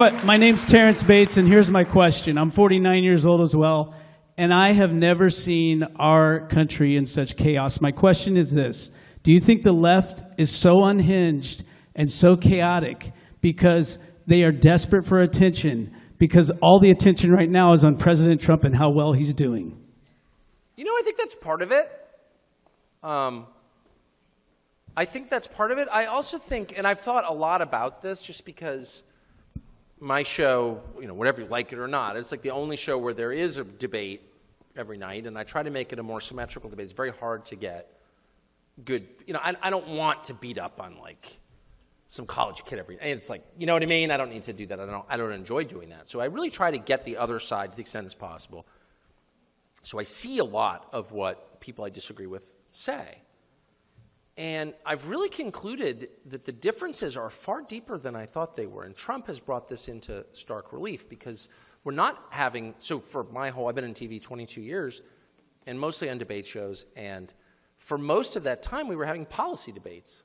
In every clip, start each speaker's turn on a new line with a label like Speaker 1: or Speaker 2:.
Speaker 1: But my name's Terrence Bates, and here's my question. I'm 49 years old as well, and I have never seen our country in such chaos. My question is this. Do you think the left is so unhinged and so chaotic because they are desperate for attention, because all the attention right now is on President Trump and how well he's doing?
Speaker 2: You know, I think that's part of it. I think that's part of it. I also think, and I've thought a lot about this just because my show, you know, whatever you like it or not, it's like the only show where there is a debate every night, and I try to make it a more symmetrical debate. It's very hard to get good, you know, I don't want to beat up on like some college kid every night. It's like, you know what I mean? I don't need to do that. I don't enjoy doing that. So I really try to get the other side to the extent as possible. So I see a lot of what people I disagree with say. And I've really concluded that the differences are far deeper than I thought they were. And Trump has brought this into stark relief because we're not having, so for my whole, I've been in TV 22 years and mostly on debate shows. And for most of that time, we were having policy debates.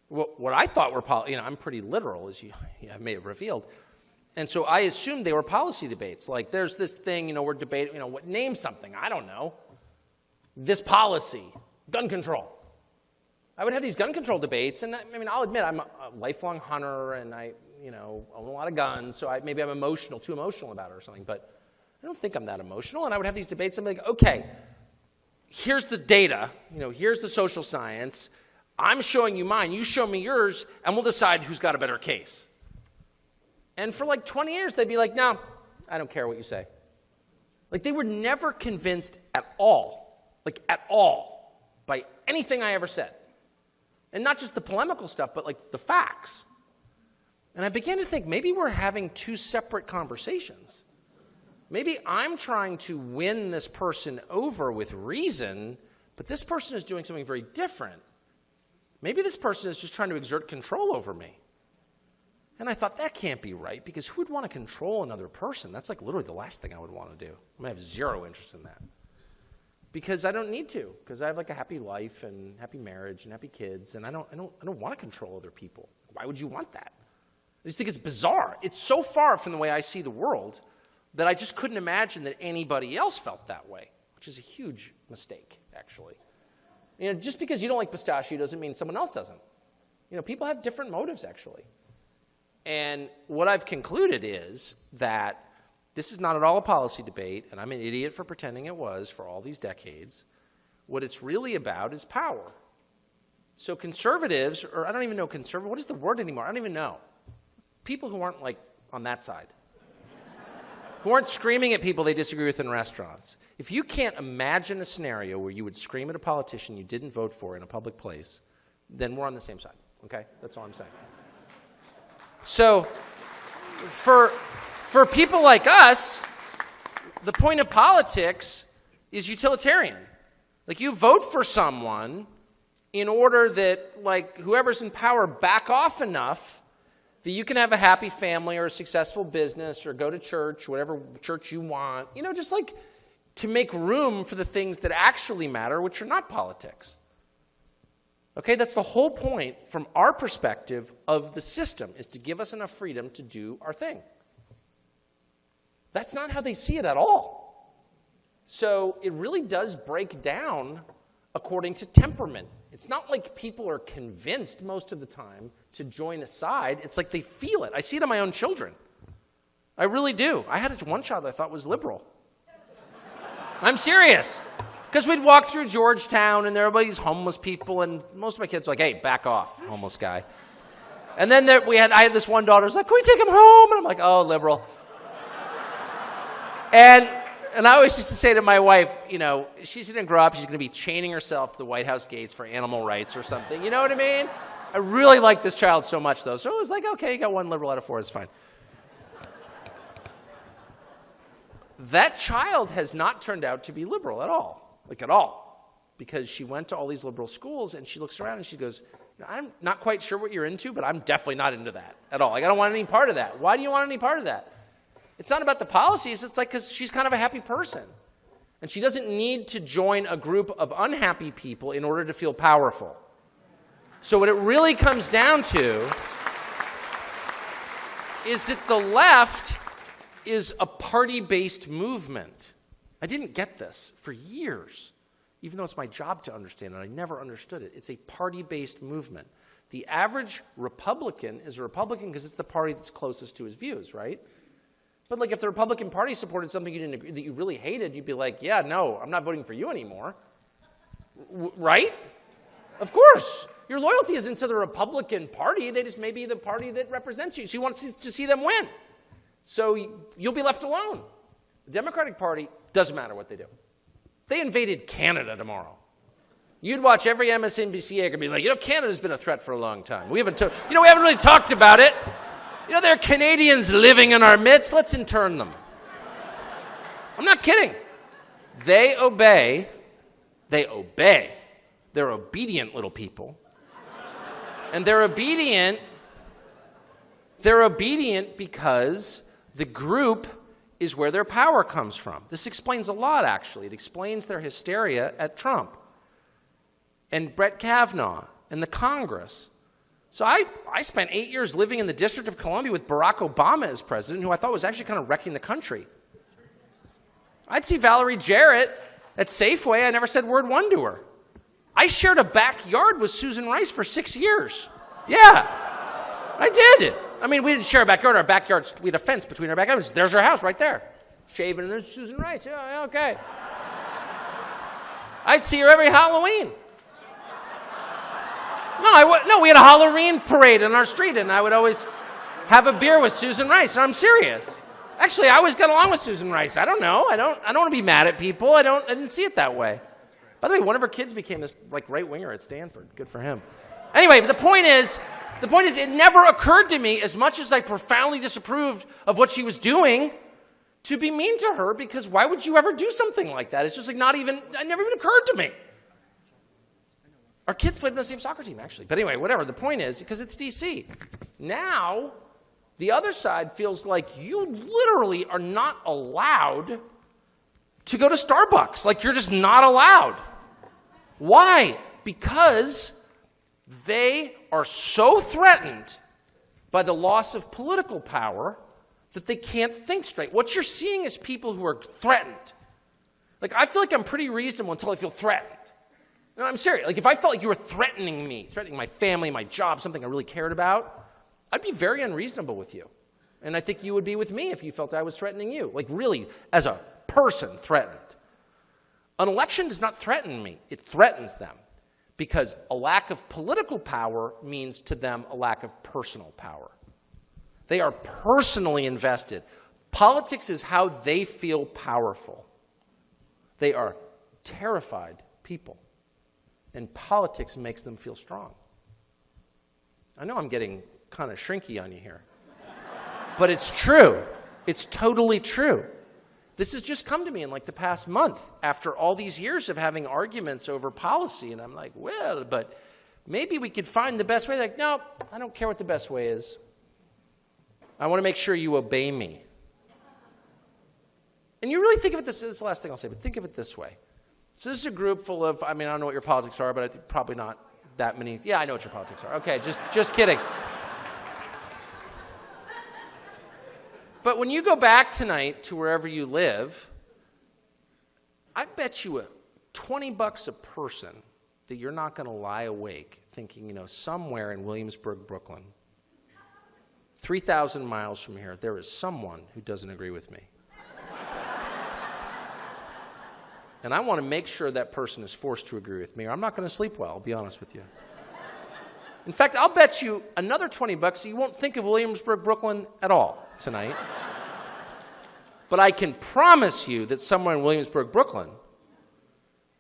Speaker 2: What I thought were, you know, I'm pretty literal, as you may have revealed. And so I assumed they were policy debates. Like there's this thing, you know, we're debating, you know, name something, I don't know. This policy, gun control. I would have these gun control debates, and I mean, I'll admit I'm a lifelong hunter, and I, you know, own a lot of guns, so maybe I'm emotional, too emotional about it or something, but I don't think I'm that emotional, and I would have these debates, and I'm like, okay, here's the data, you know, here's the social science, I'm showing you mine, you show me yours, and we'll decide who's got a better case. And for like 20 years, they'd be like, no, I don't care what you say. Like they were never convinced at all, by anything I ever said. And not just the polemical stuff, but like the facts. And I began to think maybe we're having two separate conversations. Maybe I'm trying to win this person over with reason, but this person is doing something very different. Maybe this person is just trying to exert control over me. And I thought, that can't be right, because who would want to control another person? That's like literally the last thing I would want to do. I'm going to have zero interest in that. Because I don't need to, because I have like a happy life and happy marriage and happy kids, and I don't want to control other people. Why would you want that? I just think it's bizarre. It's so far from the way I see the world that I just couldn't imagine that anybody else felt that way, which is a huge mistake, actually. You know, just because you don't like pistachio doesn't mean someone else doesn't. You know, people have different motives, actually. And what I've concluded is that this is not at all a policy debate, and I'm an idiot for pretending it was for all these decades. What it's really about is power. So conservatives, or I don't even know conservative, what is the word anymore? I don't even know. People who aren't like on that side. Who aren't screaming at people they disagree with in restaurants. If you can't imagine a scenario where you would scream at a politician you didn't vote for in a public place, then we're on the same side, okay? That's all I'm saying. So for people like us, the point of politics is utilitarian. Like you vote for someone in order that like whoever's in power back off enough that you can have a happy family or a successful business or go to church, whatever church you want, you know, just like to make room for the things that actually matter, which are not politics. Okay, that's the whole point from our perspective of the system, is to give us enough freedom to do our thing. That's not how they see it at all. So it really does break down according to temperament. It's not like people are convinced most of the time to join a side. It's like they feel it. I see it in my own children. I really do. I had one child I thought was liberal. I'm serious. Because we'd walk through Georgetown, and there were these homeless people, and most of my kids were like, hey, back off, homeless guy. And then I had this one daughter who's like, can we take him home? And I'm like, oh, liberal. And I always used to say to my wife, you know, she's going to grow up, she's going to be chaining herself to the White House gates for animal rights or something. You know what I mean? I really like this child so much, though. So it was like, okay, you got one liberal out of four, it's fine. That child has not turned out to be liberal at all, like at all, because she went to all these liberal schools, and she looks around and she goes, I'm not quite sure what you're into, but I'm definitely not into that at all. Like, I don't want any part of that. Why do you want any part of that? It's not about the policies. It's like because she's kind of a happy person. And she doesn't need to join a group of unhappy people in order to feel powerful. So what it really comes down to is that the left is a party-based movement. I didn't get this for years, even though it's my job to understand it. I never understood it. It's a party-based movement. The average Republican is a Republican because it's the party that's closest to his views, right? But like if the Republican Party supported something you didn't agree, that you really hated, you'd be like, yeah, no, I'm not voting for you anymore. Right? Of course. Your loyalty isn't to the Republican Party. They just may be the party that represents you. So you want to see them win. So you'll be left alone. The Democratic Party, doesn't matter what they do. They invaded Canada tomorrow. You'd watch every MSNBC anchor and be like, Canada's been a threat for a long time. We haven't really talked about it. There are Canadians living in our midst. Let's intern them. I'm not kidding. They obey. They're obedient little people. And they're obedient because the group is where their power comes from. This explains a lot, actually. It explains their hysteria at Trump and Brett Kavanaugh and the Congress. So I spent 8 years living in the District of Columbia with Barack Obama as president, who I thought was actually kind of wrecking the country. I'd see Valerie Jarrett at Safeway. I never said word one to her. I shared a backyard with Susan Rice for 6 years. Yeah, I did. I mean, we didn't share a backyard. Our backyards, we had a fence between our backyards. There's her house right there. Shaving, and there's Susan Rice. Yeah, okay. I'd see her every Halloween. No, we had a Halloween parade in our street, and I would always have a beer with Susan Rice. I'm serious. Actually, I always got along with Susan Rice. I don't know. I don't want to be mad at people. I didn't see it that way. By the way, one of her kids became this right winger at Stanford. Good for him. Anyway, but the point is, it never occurred to me, as much as I profoundly disapproved of what she was doing, to be mean to her, because why would you ever do something like that? It's just it never even occurred to me. Our kids played in the same soccer team, actually. But anyway, whatever. The point is, because it's D.C. Now, the other side feels like you literally are not allowed to go to Starbucks. Like, you're just not allowed. Why? Because they are so threatened by the loss of political power that they can't think straight. What you're seeing is people who are threatened. Like, I feel like I'm pretty reasonable until I feel threatened. No, I'm serious. Like, if I felt like you were threatening me, threatening my family, my job, something I really cared about, I'd be very unreasonable with you. And I think you would be with me if you felt I was threatening you. Like, really, as a person, threatened. An election does not threaten me. It threatens them. Because a lack of political power means to them a lack of personal power. They are personally invested. Politics is how they feel powerful. They are terrified people. And politics makes them feel strong. I know I'm getting kind of shrinky on you here. But it's true. It's totally true. This has just come to me in the past month after all these years of having arguments over policy. And I'm like, well, but maybe we could find the best way. Like, no, I don't care what the best way is. I want to make sure you obey me. And you really think of it this is the last thing I'll say, but think of it this way. So this is a group full of, I don't know what your politics are, but I think probably not that many. Yeah, I know what your politics are. Okay, just kidding. But when you go back tonight to wherever you live, I bet you $20 a person that you're not going to lie awake thinking, somewhere in Williamsburg, Brooklyn, 3,000 miles from here, there is someone who doesn't agree with me. And I want to make sure that person is forced to agree with me, or I'm not going to sleep well, I'll be honest with you. In fact, I'll bet you another $20 you won't think of Williamsburg, Brooklyn at all tonight. But I can promise you that somewhere in Williamsburg, Brooklyn,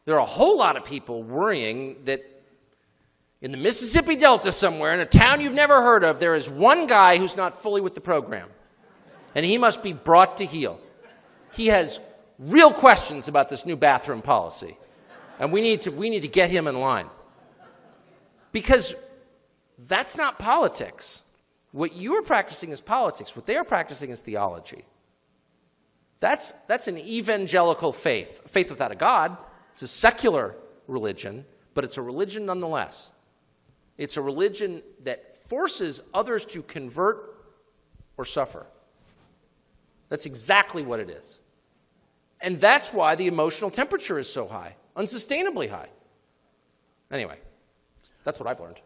Speaker 2: there are a whole lot of people worrying that in the Mississippi Delta somewhere, in a town you've never heard of, there is one guy who's not fully with the program. And he must be brought to heel. He has real questions about this new bathroom policy. And we need to get him in line. Because that's not politics. What you are practicing is politics. What they are practicing is theology. That's an evangelical faith. A faith without a God. It's a secular religion, but it's a religion nonetheless. It's a religion that forces others to convert or suffer. That's exactly what it is. And that's why the emotional temperature is so high, unsustainably high. Anyway, that's what I've learned.